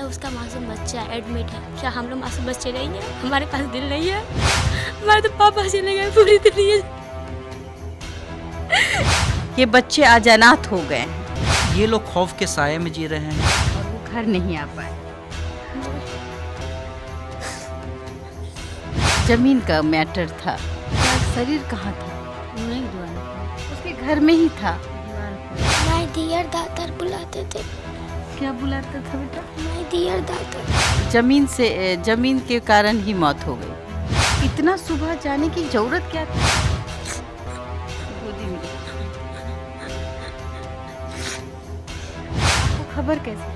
उसका मासूम बच्चा एडमिट है। क्या हम लोग मासूम बच्चे नहीं हैं? हमारे पास दिल नहीं है। हमारे तो पापा चले गए पूरी दुनिया। ये बच्चे आज अनाथ हो गए हैं ये लोग खौफ के साये में जी रहे हैं और वो घर नहीं आ पाए। जमीन का मैटर था, शरीर कहाँ था? नहीं द्वार उसके घर में ही था। मैं दियर दातर बुलाते थे। क्या बुलाता था बेटा? मैं दियर दातर। जमीन के कारण ही मौत हो गई। इतना सुबह जाने की जरूरत क्या थी? गोदी में आपको खबर कैसे?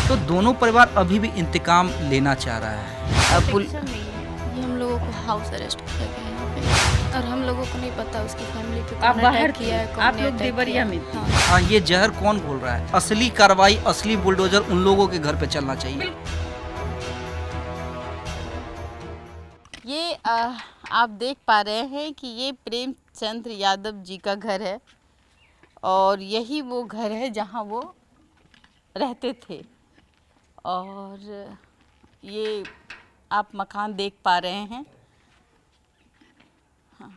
तो दोनों परिवार अभी भी इंतकाम लेना चाह रहा है। ये हम लोगों को हाउस अरेस्ट किया गया है यहाँ पे, और हम लोगों को नहीं पता उसकी फैमिली पे आप कौन बाहर अटैक किया है, कौन आप ने लोग अटैक देवरिया किया। में थे। हाँ। हाँ, ये जहर कौन घोल रहा है? असली कार्रवाई, असली बुलडोजर उन लोगों के घर पे चलना चाहिए। ये आप देख पा रहे हैं कि ये प्रेमचंद्र यादव जी का घर है और यही वो घर है जहाँ वो रहते थे। और ये आप मकान देख पा रहे हैं। हाँ।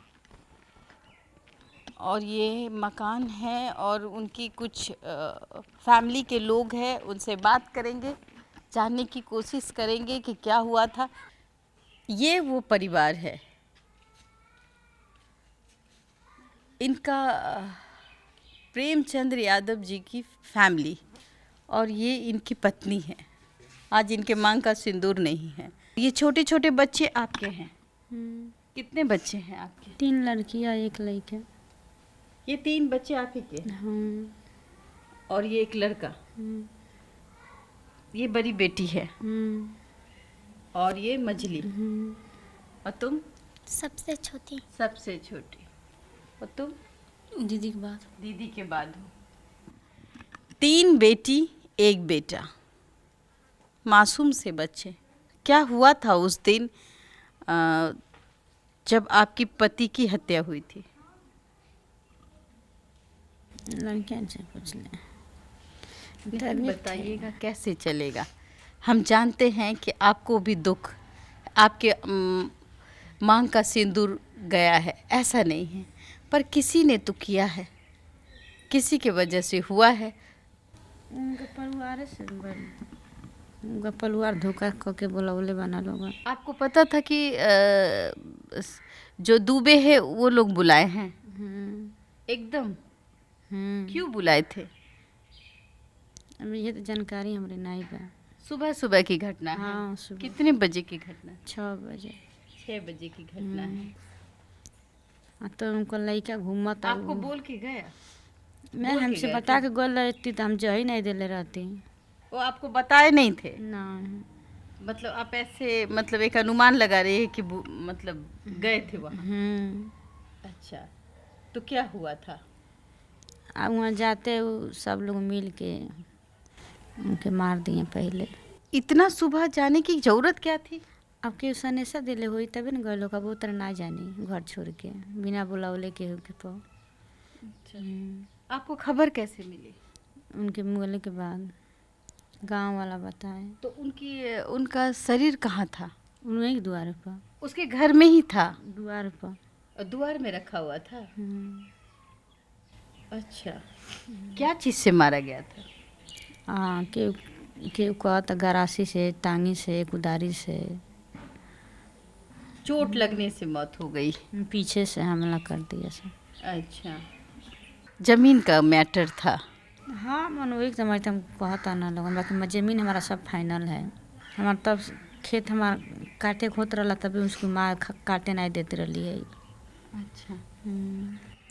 और ये मकान है और उनकी कुछ फैमिली के लोग हैं, उनसे बात करेंगे, जानने की कोशिश करेंगे कि क्या हुआ था। ये वो परिवार है, इनका प्रेमचंद्र यादव जी की फैमिली, और ये इनकी पत्नी है। आज इनके मांग का सिंदूर नहीं है। ये छोटे छोटे बच्चे आपके हैं? कितने बच्चे हैं आपके? 3 लड़कियां 1 लड़का। ये 3 बच्चे आप ही के? हाँ। और ये 1 लड़का। ये बड़ी बेटी है और ये मझली। और तुम? सबसे छोटी। सबसे छोटी। और तुम? दीदी के बाद। दीदी के बाद हो। 3 बेटी 1 बेटा, मासूम से बच्चे। क्या हुआ था उस दिन जब आपकी पति की हत्या हुई थी? लड़कियां से पूछ ले। बताइएगा, कैसे चलेगा? हम जानते हैं कि आपको भी दुख, आपके मांग का सिंदूर गया है, ऐसा नहीं है, पर किसी ने तो किया है, किसी के वजह से हुआ है। उनका परिवार से उनका परिवार धोखा करके बुलावले बना लोग। आपको पता था कि जो दुबे हैं वो लोग बुलाए हैं? एकदम। क्यों बुलाए थे? अब ये तो जानकारी हमारे नहीं बा। सुबह सुबह की घटना है? हाँ, सुबह। कितने बजे की घटना? 6 बजे। 6 बजे की घटना है। तो उनका लड़का घूमत आपको बोल के गया? मैं बोल के हमसे गए बता थे? के गोल रहती तो हम जो ही नहीं देले रहती। वो आपको बताए नहीं थे? नहीं। मतलब आप ऐसे मतलब एक अनुमान लगा रहे हैं कि मतलब गए थे वहाँ? अच्छा, तो क्या हुआ था? अब वहाँ जाते वो सब लोग मिल के उनके मार दिए पहले। इतना सुबह जाने की जरूरत क्या थी? अब के सनेसा दिले हुई तभी न गए लोग। अब उतर ना जानी घर छोड़ के बिना बुलावले के हो के तो। आपको खबर कैसे मिली? उनके मुगले के बाद गांव वाला बताए। तो उनका शरीर कहाँ था? उन्हीं द्वार पर। उसके घर में ही था? द्वार पर। और द्वार में रखा हुआ था? अच्छा, क्या चीज़ से मारा गया था? हाँ, के कहता गरासी से, टांगी से, कुदारी से। चोट लगने से मौत हो गई? पीछे से हमला कर दिया सब। अच्छा, जमीन का मैटर था? हाँ, मन वही समय हम कहता ना लोगन, बाकी जमीन हमारा सब फाइनल है। हमारा तब खेत हमारा काटे खोत रहा तभी उसको माँ काटे नहीं देते रही है। अच्छा,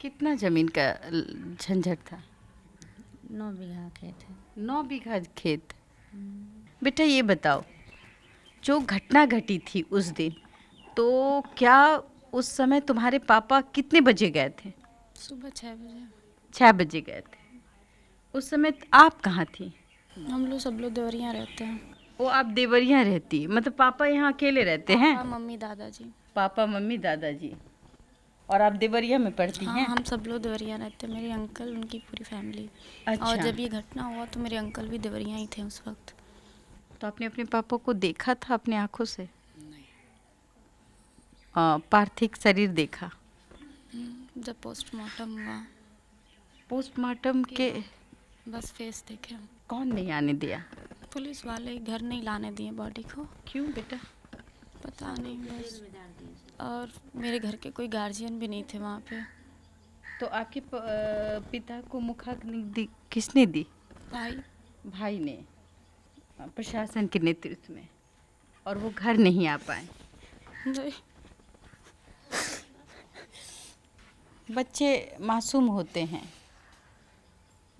कितना जमीन का झंझट था? 9 बीघा खेत है। 9 बीघा खेत। बेटा ये बताओ, जो घटना घटी थी उस दिन, तो क्या उस समय तुम्हारे पापा कितने बजे गए थे? सुबह 6 बजे। 6 बजे गए थे। उस समय आप कहाँ थी? हम लोग सब लोग देवरिया रहते हैं। वो आप देवरिया रहती, मतलब पापा यहाँ अकेले रहते हैं? पापा मम्मी दादाजी। पापा मम्मी दादाजी। और आप देवरिया में पढ़ती हाँ, हैं? हम सब लोग देवरिया रहते हैं, मेरे अंकल, उनकी पूरी फैमिली। और अच्छा। जब ये घटना हुआ तो मेरे अंकल भी देवरिया ही थे उस वक्त। तो आपने अपने पापा को देखा था अपने आंखों से? पार्थिव शरीर देखा? जब पोस्टमार्टम हुआ पोस्टमार्टम के बस फेस देखे हम। कौन नहीं आने दिया? पुलिस वाले घर नहीं लाने दिए बॉडी को, क्यों बेटा? पता नहीं बस। और मेरे घर के कोई गार्जियन भी नहीं थे वहाँ पे। तो आपके पिता को मुखाग्नि किसने दी? भाई भाई ने, प्रशासन के नेतृत्व में, और वो घर नहीं आ पाए। नहीं, बच्चे मासूम होते हैं।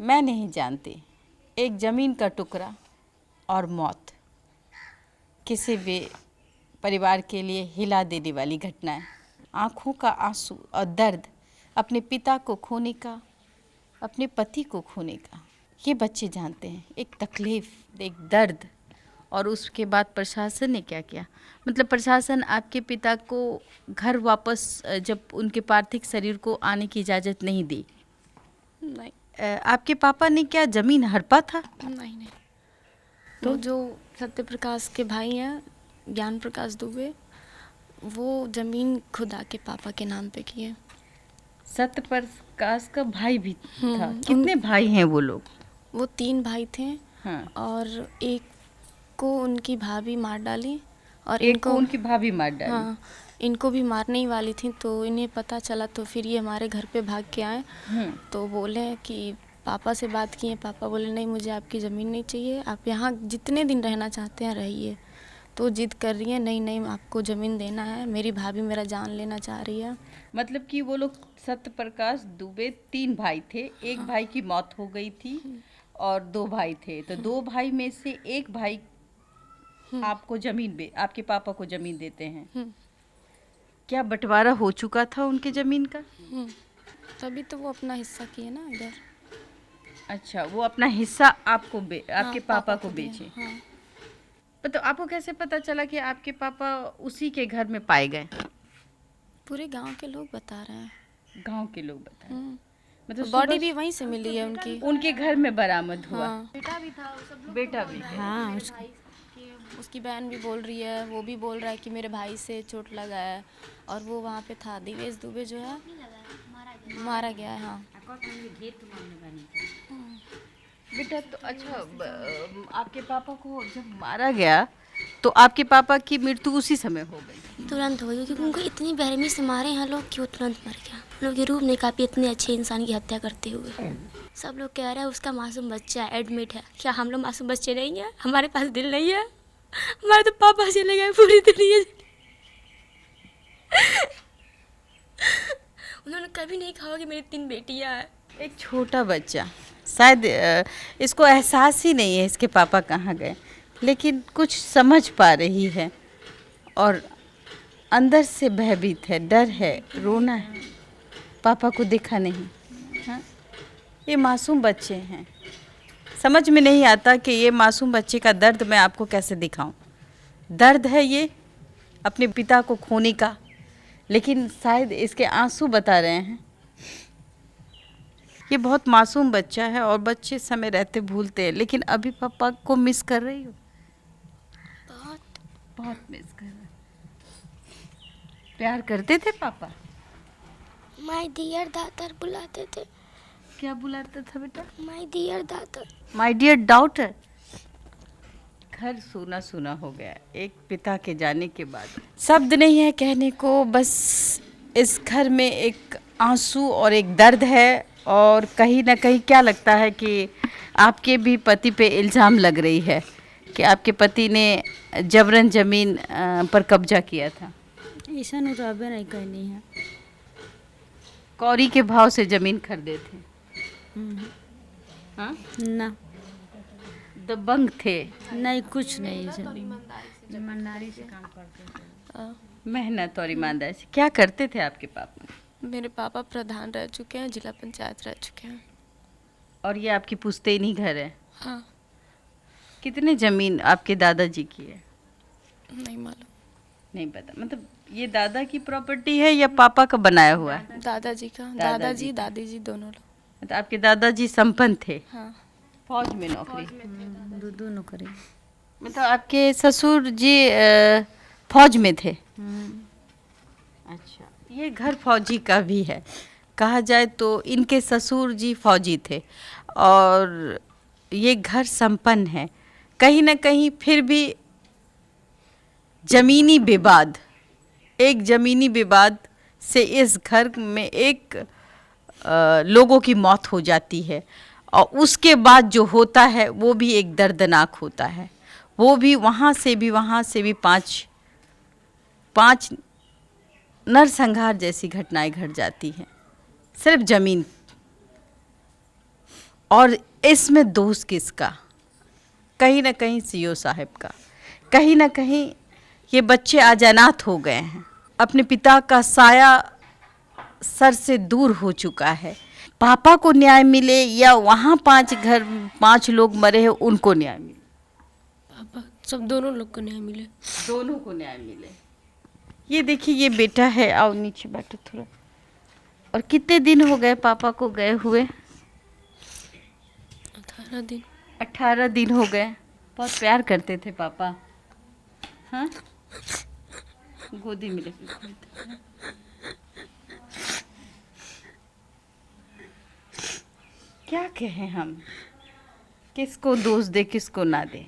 मैं नहीं जानती, एक ज़मीन का टुकड़ा और मौत किसी भी परिवार के लिए हिला देने वाली घटना है। आँखों का आंसू और दर्द, अपने पिता को खोने का, अपने पति को खोने का, ये बच्चे जानते हैं। एक तकलीफ़, एक दर्द, और उसके बाद प्रशासन ने क्या किया? मतलब प्रशासन आपके पिता को घर वापस, जब उनके पार्थिव शरीर को आने की इजाज़त नहीं दी, नहीं, आपके पापा ने क्या ज़मीन हड़पा था? नहीं, नहीं। तो जो सत्य प्रकाश के भाई हैं, ज्ञान प्रकाश दुबे, वो ज़मीन खुद आके पापा के नाम पे किए। सत्य प्रकाश का भाई भी था? हम्म, कितने भाई हैं वो लोग? वो 3 भाई थे। हाँ। और एक को उनकी भाभी मार डाली और एक को उनकी भाभी मार डाली। हाँ, इनको भी मारने ही वाली थी। तो इन्हें पता चला तो फिर ये हमारे घर पे भाग के आए। तो बोले कि पापा से बात किए, पापा बोले नहीं, मुझे आपकी ज़मीन नहीं चाहिए, आप यहाँ जितने दिन रहना चाहते हैं रहिए। तो जिद कर रही है, नहीं नहीं आपको ज़मीन देना है, मेरी भाभी मेरा जान लेना चाह रही है। मतलब कि वो लोग, सत्य प्रकाश दुबे 3 भाई थे, एक भाई की मौत हो गई थी और 2 भाई थे। तो 2 भाई में से एक भाई आपको ज़मीन आपके पापा को ज़मीन देते हैं। क्या बंटवारा हो चुका था उनके ज़मीन का? तभी तो वो अपना हिस्सा किए ना इधर। अच्छा, वो अपना हिस्सा आपको आपके पापा को दिया, बेचे। हाँ। तो आपको कैसे पता चला कि आपके पापा उसी के घर में पाए गए? पूरे गांव के लोग बता रहे हैं। गांव के लोग बताए? मतलब बॉडी भी वहीं से मिली है उनकी। उनके घर में बरामद हुआ? हाँ। बेटा भी? हाँ, उसकी बहन भी बोल रही है, वो भी बोल रहा है कि मेरे भाई से चोट लगा है और वो वहाँ पे था। दिवेश दुबे जो है मारा गया है। हाँ। बेटा तो अच्छा, आपके पापा को जब मारा गया तो आपके पापा की मृत्यु उसी समय हो गई? तुरंत हो गई, क्योंकि उनको इतनी बेरहमी से मारे हैं लोग कि वो तुरंत मर गया। लोग के रूप नहीं कापी इतने अच्छे इंसान की हत्या करते हुए। सब लोग कह रहे हैं उसका मासूम बच्चा एडमिट है। क्या हम लोग मासूम बच्चे नहीं हैं? हमारे पास दिल नहीं है? हमारे तो पापा चले गए पूरी दुनिया। उन्होंने कभी नहीं कहा कि मेरी 3 बेटियां हैं। एक छोटा बच्चा, शायद इसको एहसास ही नहीं है इसके पापा कहाँ गए, लेकिन कुछ समझ पा रही है और अंदर से भयभीत है, डर है, रोना है, पापा को देखा नहीं। हाँ? ये मासूम बच्चे हैं, समझ में नहीं आता कि ये मासूम बच्चे का दर्द मैं आपको कैसे दिखाऊं। दर्द है ये अपने पिता को खोने का, लेकिन शायद इसके आंसू बता रहे हैं। ये बहुत मासूम बच्चा है और बच्चे समय रहते भूलते हैं, लेकिन अभी पापा को मिस कर रही हो? बहुत बहुत मिस कर रहे। प्यार करते थे पापा? माय डियर दातर बुलाते थे। क्या बुलाता था बेटा? My dear daughter. My dear daughter. घर सूना सूना हो गया एक पिता के जाने के बाद। शब्द नहीं है कहने को, बस इस घर में एक आंसू और एक दर्द है। और कहीं ना कहीं क्या लगता है कि आपके भी पति पे इल्ज़ाम लग रही है कि आपके पति ने जबरन ज़मीन पर कब्जा किया था। ऐसा नहीं रहबे नहीं कहनी है। कौड़ी के भाव से ज़मीन खरीदे थे? हाँ? ना, दबंग थे? नहीं कुछ नहीं, ईमानदारी से काम करते थे। मेहनत और ईमानदारी से। क्या करते थे आपके पापा? मेरे पापा प्रधान रह चुके हैं, जिला पंचायत रह चुके हैं। और ये आपकी पुश्तैनी घर है? हाँ। कितने ज़मीन आपके दादाजी की है? नहीं मालूम। नहीं पता, मतलब ये दादा की प्रॉपर्टी है या पापा का बनाया हुआ है? दादाजी का, दादाजी दादाजी दादी जी दोनों लोग। मतलब आपके दादाजी संपन्न थे, हाँ, फौज में नौकरी। दो नौकरी। मतलब आपके ससुर जी फौज में थे। अच्छा, ये घर फौजी का भी है, कहा जाए तो इनके ससुर जी फौजी थे और ये घर संपन्न है। कहीं ना कहीं फिर भी जमीनी विवाद, एक जमीनी विवाद से इस घर में एक लोगों की मौत हो जाती है और उसके बाद जो होता है वो भी एक दर्दनाक होता है। वो भी वहाँ से भी पांच नरसंहार जैसी घटनाएं घट जाती हैं, सिर्फ जमीन। और इसमें दोष किसका? कहीं ना कहीं सीओ साहब का। कहीं ना कहीं ये बच्चे आज अनाथ हो गए हैं, अपने पिता का साया सर से दूर हो चुका है। पापा को न्याय मिले या वहाँ 5 लोग मरे हैं उनको न्याय मिले? पापा सब दोनों लोग को न्याय मिले। दोनों को न्याय मिले। ये देखिए, ये बेटा है, आओ नीचे बैठो थोड़ा। और कितने दिन हो गए पापा को गए हुए? 18 दिन। 18 दिन हो गए। बहुत प्यार करते थे पापा, हाँ? गोदी में लेके। क्या कहें हम, किसको दोष दे किसको ना दे,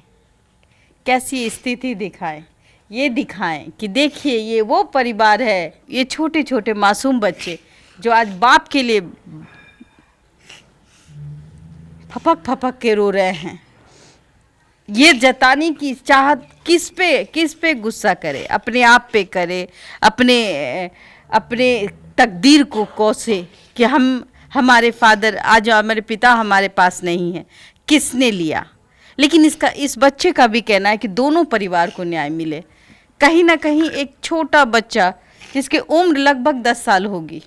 कैसी स्थिति दिखाएं? ये दिखाएं कि देखिए ये वो परिवार है, ये छोटे छोटे मासूम बच्चे जो आज बाप के लिए फपक फपक के रो रहे हैं। ये जताने की चाहत किस पे गुस्सा करे? अपने आप पे करे, अपने तकदीर को कोसे कि हमारे फादर, आज हमारे पिता हमारे पास नहीं है, किसने लिया? लेकिन इस बच्चे का भी कहना है कि दोनों परिवार को न्याय मिले। कहीं ना कहीं एक छोटा बच्चा जिसकी उम्र लगभग 10 साल होगी,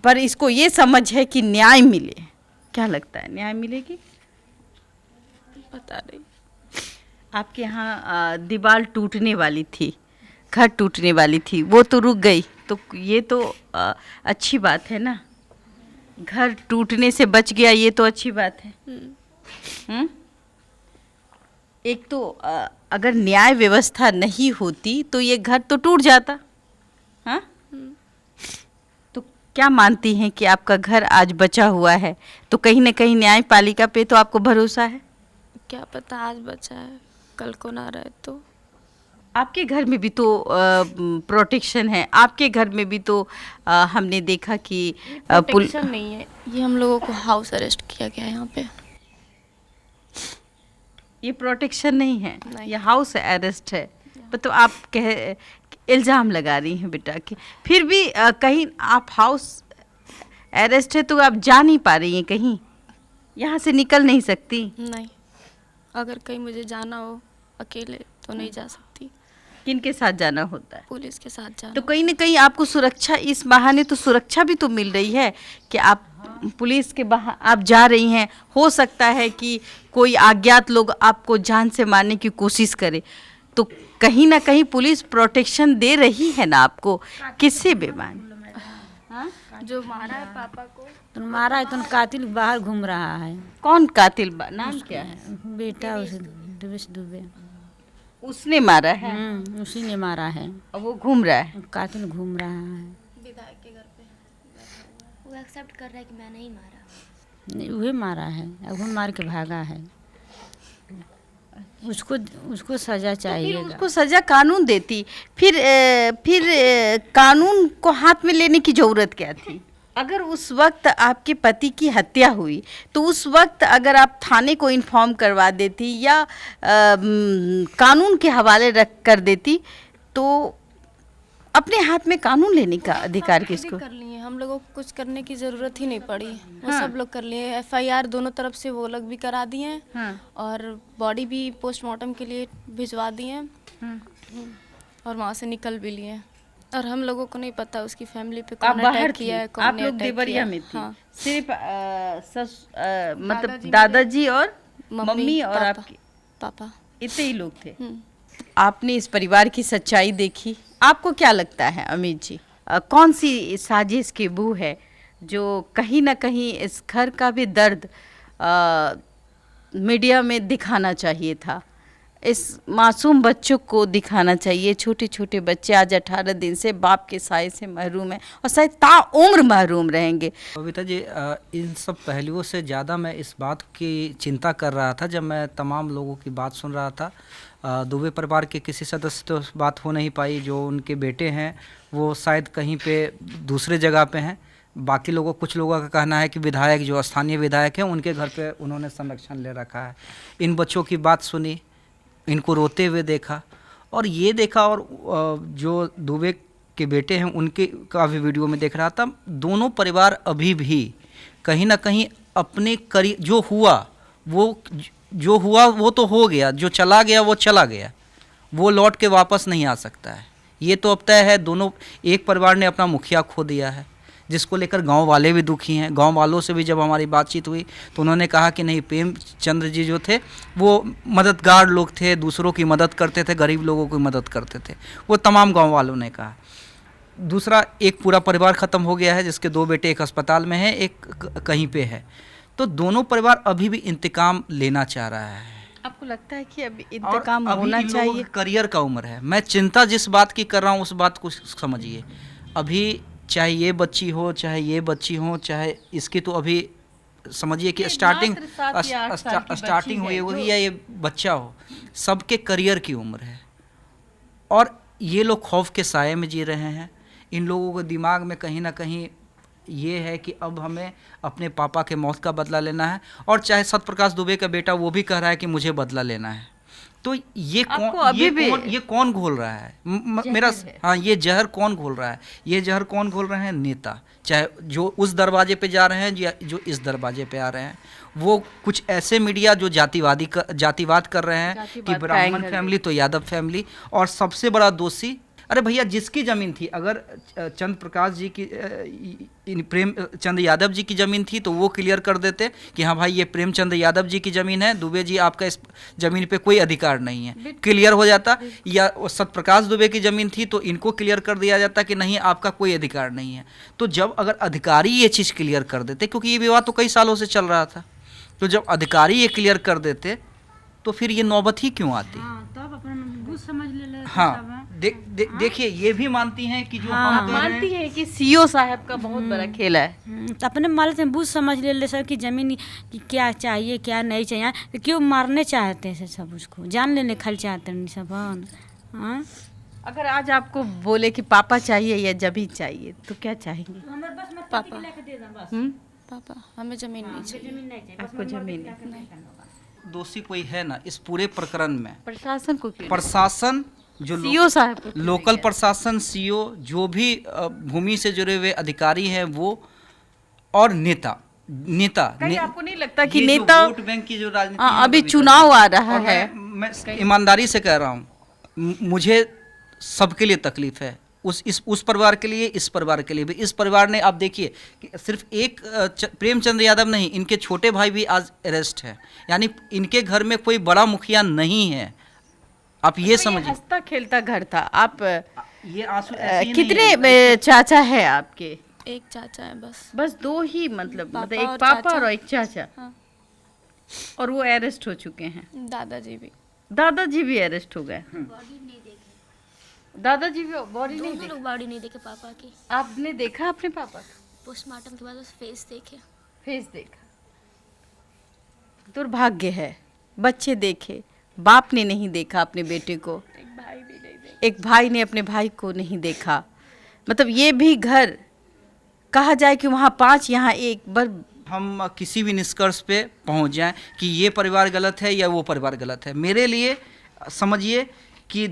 पर इसको ये समझ है कि न्याय मिले। क्या लगता है, न्याय मिलेगी? पता नहीं। आपके यहाँ दीवार टूटने वाली थी, घर टूटने वाली थी, वो तो रुक गई, तो ये तो अच्छी बात है ना। घर टूटने से बच गया, ये तो अच्छी बात है। एक तो अगर न्याय व्यवस्था नहीं होती तो ये घर तो टूट जाता, हाँ? तो क्या मानती हैं कि आपका घर आज बचा हुआ है, तो कहीं ना कहीं न्यायपालिका पे तो आपको भरोसा है? क्या पता आज बचा है, कल को ना रहे तो। आपके घर में भी तो प्रोटेक्शन है, आपके घर में भी तो हमने देखा कि प्रोटेक्शन नहीं है, ये हम लोगों को हाउस अरेस्ट किया गया है यहाँ पे। ये प्रोटेक्शन नहीं है, नहीं। ये हाउस अरेस्ट है। तो आप इल्ज़ाम लगा रही हैं बेटा कि फिर भी कहीं आप हाउस अरेस्ट है तो आप जा नहीं पा रही हैं, कहीं यहाँ से निकल नहीं सकती? नहीं, अगर कहीं मुझे जाना हो अकेले तो नहीं जा सकती। किनके साथ जाना होता है? पुलिस के साथ जाना। तो कहीं ना कहीं आपको सुरक्षा, इस बहाने तो सुरक्षा भी तो मिल रही है कि आप पुलिस के आप जा रही हैं। हो सकता है कि कोई अज्ञात लोग आपको जान से मारने की कोशिश करे, तो कहीं ना कहीं पुलिस प्रोटेक्शन दे रही है ना आपको। किससे बेमान? जो मारा है पापा को, तो मारा है तो कातिल बाहर घूम रहा है। कौन कातिल? नाम क्या है? बेटा उसे दिवेश दुबे। उसने मारा है? उसी ने मारा है और वो घूम रहा है? कातिल घूम रहा है। विधायक के घर पे वो एक्सेप्ट कर रहा है कि मैंने ही मारा। नहीं, वही मारा है, अब वो मार के भागा है। उसको सजा चाहिए। उसको सजा कानून देती, फिर कानून को हाथ में लेने की जरूरत क्या थी? अगर उस वक्त आपके पति की हत्या हुई तो उस वक्त अगर आप थाने को इन्फॉर्म करवा देती या कानून के हवाले रख कर देती, तो अपने हाथ में कानून लेने का अधिकार किसको? कर लिए, हम लोगों को कुछ करने की जरूरत ही नहीं पड़ी। वो सब लोग कर लिए। FIR दोनों तरफ से वो लोग भी करा दिए हैं। हाँ। और बॉडी भी पोस्टमार्टम के लिए भिजवा दिए हैं। और वहाँ से निकल भी लिए। और हम लोगों को नहीं पता उसकी फैमिली पे आप कौन बाहर अटैक थी, किया है, कौन आप ने लोग अटैक देवरिया किया। में थी। हाँ। सिर्फ मतलब दादाजी और मम्मी और पापा। आपके पापा। इतने ही लोग थे। आपने इस परिवार की सच्चाई देखी, आपको क्या लगता है अमित जी, कौन सी साजिश की बू है जो कहीं ना कहीं इस घर का भी दर्द मीडिया में दिखाना चाहिए था, इस मासूम बच्चों को दिखाना चाहिए। छोटे छोटे बच्चे आज 18 दिन से बाप के साए से महरूम हैं और शायद ताउम्र महरूम रहेंगे। कविता जी, इन सब पहलुओं से ज़्यादा मैं इस बात की चिंता कर रहा था जब मैं तमाम लोगों की बात सुन रहा था। दुबे परिवार के किसी सदस्य तो बात हो नहीं पाई, जो उनके बेटे हैं वो शायद कहीं पे दूसरे जगह पे हैं। बाकी लोगों, कुछ लोगों का कहना है कि विधायक, जो स्थानीय विधायक हैं, उनके घर पे उन्होंने संरक्षण ले रखा है। इन बच्चों की बात सुनी, इनको रोते हुए देखा और ये देखा, और जो दुबे के बेटे हैं उनके का भी वीडियो में देख रहा था। दोनों परिवार अभी भी कहीं ना कहीं अपने जो हुआ वो तो हो गया, जो चला गया वो चला गया, वो लौट के वापस नहीं आ सकता है। ये तो अब तय है। दोनों, एक परिवार ने अपना मुखिया खो दिया है, जिसको लेकर गांव वाले भी दुखी हैं। गांव वालों से भी जब हमारी बातचीत हुई तो उन्होंने कहा कि नहीं, प्रेमचंद्र जी जो थे वो मददगार लोग थे, दूसरों की मदद करते थे, गरीब लोगों की मदद करते थे, वो तमाम गांव वालों ने कहा। दूसरा, एक पूरा परिवार ख़त्म हो गया है, जिसके 2 बेटे एक अस्पताल में हैं, एक कहीं पे है। तो दोनों परिवार अभी भी इंतकाम लेना चाह रहा है। आपको लगता है कि अब इंतकाम और होना अभी इन लोगों चाहिए? की करियर का उम्र है। मैं चिंता जिस बात की कर रहा हूँ उस बात को समझिए। अभी चाहे ये बच्ची हो, चाहे ये बच्ची हो, चाहे इसकी, तो अभी समझिए कि स्टार्टिंग हुई होगी या ये बच्चा हो, सबके करियर की उम्र है और ये लोग खौफ के साये में जी रहे हैं। इन लोगों के दिमाग में कहीं ना कहीं ये है कि अब हमें अपने पापा के मौत का बदला लेना है। और चाहे सत्यप्रकाश दुबे का बेटा, वो भी कह रहा है कि मुझे बदला लेना है। तो ये कौन घोल रहा है? मेरा, हाँ, ये जहर कौन घोल रहा है? ये जहर कौन घोल रहे हैं? नेता, चाहे जो उस दरवाजे पे जा रहे हैं या जो इस दरवाजे पे आ रहे हैं। वो कुछ ऐसे मीडिया जो जातिवाद कर रहे हैं कि ब्राह्मण फैमिली तो यादव फैमिली, और सबसे बड़ा दोषी, अरे भैया, जिसकी ज़मीन थी, अगर चंद्र प्रकाश जी की, प्रेमचंद यादव जी की ज़मीन थी तो वो क्लियर कर देते कि हाँ भाई, ये प्रेमचंद यादव जी की ज़मीन है, दुबे जी आपका इस ज़मीन पे कोई अधिकार नहीं है, क्लियर हो जाता। या सत्यप्रकाश दुबे की ज़मीन थी तो इनको क्लियर कर दिया जाता कि नहीं, आपका कोई अधिकार नहीं है। तो जब अगर अधिकारी ये चीज़ क्लियर कर देते, क्योंकि ये विवाद तो कई सालों से चल रहा था, तो जब अधिकारी ये क्लियर कर देते तो फिर ये नौबत ही क्यों आती? समझ ले। हाँ, देखिए, ये भी मानती हैं कि जो मानती है कि सीओ साहब का बहुत बड़ा खेल है। तो अपने माल से बुझ समझ ले सर कि ज़मीन की क्या चाहिए, क्या नहीं चाहिए, तो क्यों मारने चाहते हैं सब, उसको जान लेने खाली चाहते हैं सब। हाँ, अगर आज आपको बोले कि पापा चाहिए या जमीन चाहिए तो क्या चाहेंगे? पापा, हमें ज़मीन नहीं चाहिए। आपको जमीन नहीं? दोषी कोई है ना इस पूरे प्रकरण में? प्रशासन को क्यों? प्रशासन, जो सीओ साहब को, लोकल प्रशासन, सीओ, जो भी भूमि से जुड़े हुए अधिकारी हैं वो, और नेता। कहीं आपको नहीं लगता कि ये नेता, जो वोट बैंक की जो राजनीति है, अभी चुनाव आ रहा है, मैं ईमानदारी से कह रहा हूँ, मुझे सबके लिए तकलीफ है, उस परिवार के लिए, इस परिवार के लिए भी। इस परिवार ने, आप देखिए कि सिर्फ एक प्रेमचंद्र यादव नहीं, इनके छोटे भाई भी आज अरेस्ट है, यानी इनके घर में कोई बड़ा मुखिया नहीं है। आप ये समझिए, हंसता खेलता घर था। आप ये आंसू कितने चाचा है आपके? एक चाचा है बस। बस 2 ही, मतलब एक और पापा चाचा। और एक चाचा। हाँ। और वो अरेस्ट हो चुके हैं। दादाजी भी। दादाजी भी अरेस्ट हो गए। दादाजी भी बॉडी नहीं दोनों लोग बॉडी नहीं देखे पापा की। आपने देखा अपने पापा का? पोस्टमार्टम के बाद बस फेस देखे। फेस देखा। दुर्भाग्य है, बच्चे देखे, बाप ने नहीं देखा अपने बेटे को, एक भाई ने अपने भाई को नहीं देखा। मतलब ये भी घर, कहा जाए कि वहाँ 5 यहाँ 1, बस हम किसी भी निष्कर्ष पे पहुंच जाएं कि ये परिवार गलत है या वो परिवार गलत है। मेरे लिए समझिए कि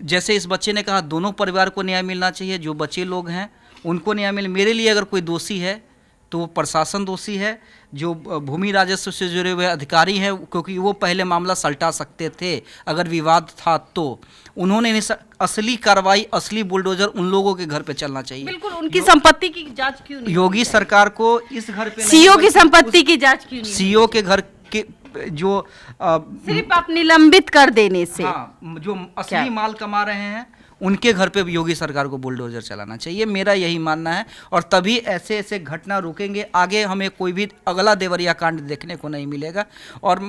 जैसे इस बच्चे ने कहा, दोनों परिवार को न्याय मिलना चाहिए। जो बच्चे लोग हैं उनको न्याय मिले। मेरे लिए अगर कोई दोषी है तो वो प्रशासन दोषी है, जो भूमि राजस्व से जुड़े हुए अधिकारी हैं, क्योंकि वो पहले मामला सलटा सकते थे अगर विवाद था तो। उन्होंने असली कार्रवाई, असली बुलडोजर उन लोगों के घर पे चलना चाहिए। बिल्कुल। उनकी संपत्ति की जांच क्यों नहीं? योगी सरकार को इस घर पे सीओ की संपत्ति की जांच क्यों नहीं? सीओ के घर के जो सिर्फ आप निलंबित कर देने से। हाँ, जो असली माल कमा रहे हैं उनके घर पे भी योगी सरकार को बुलडोजर चलाना चाहिए, मेरा यही मानना है। और तभी ऐसे ऐसे घटना रुकेंगे, आगे हमें कोई भी अगला देवरिया कांड देखने को नहीं मिलेगा। और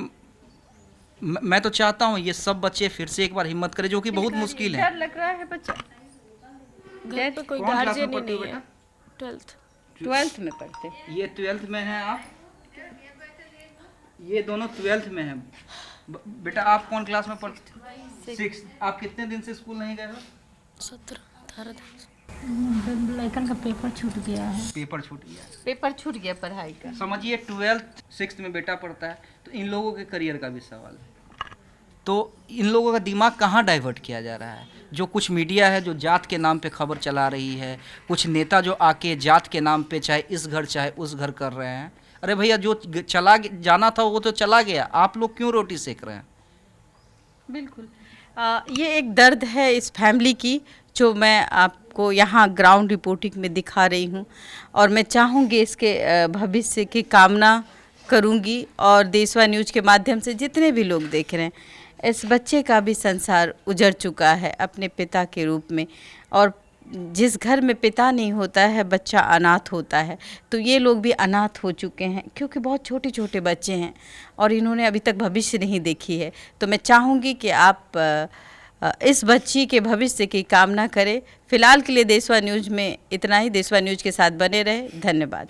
मैं तो चाहता हूँ ये सब बच्चे फिर से एक बार हिम्मत करें, जो कि बहुत मुश्किल है। डर लग रहा है बच्चा। घर पे कोई कौन क्लास में गार्जियन ही पढ़ते हो नहीं है। बेटा? 12th में पढ़ते। ये 12th में है आप, ये दोनों 12th में हैं। बेटा आप कौन क्लास में पढ़ते? 6। आप कितने दिन से स्कूल नहीं गए हो? 17-18 दिन। लड़कन का पेपर छूट गया है। पेपर छूट गया। पेपर छूट गया पढ़ाई का। समझिए 12th 6th में बेटा पढ़ता है, तो इन लोगों के करियर का भी सवाल है। तो इन लोगों का दिमाग कहाँ डाइवर्ट किया जा रहा है? जो कुछ मीडिया है जो जात के नाम पे खबर चला रही है, कुछ नेता जो आके जात के नाम पे चाहे इस घर चाहे उस घर कर रहे हैं। अरे भैया जो जाना था वो तो चला गया, आप लोग क्यों रोटी सेक रहे हैं? बिल्कुल। ये एक दर्द है इस फैमिली की, जो मैं आपको यहाँ ग्राउंड रिपोर्टिंग में दिखा रही हूँ। और मैं चाहूँगी इसके भविष्य की कामना करूँगी। और देशवा न्यूज़ के माध्यम से जितने भी लोग देख रहे हैं, इस बच्चे का भी संसार उजड़ चुका है अपने पिता के रूप में। और जिस घर में पिता नहीं होता है, बच्चा अनाथ होता है। तो ये लोग भी अनाथ हो चुके हैं, क्योंकि बहुत छोटे छोटे बच्चे हैं और इन्होंने अभी तक भविष्य नहीं देखी है। तो मैं चाहूँगी कि आप इस बच्ची के भविष्य की कामना करें। फिलहाल के लिए देशवा न्यूज़ में इतना ही। देशवा न्यूज़ के साथ बने रहे। धन्यवाद।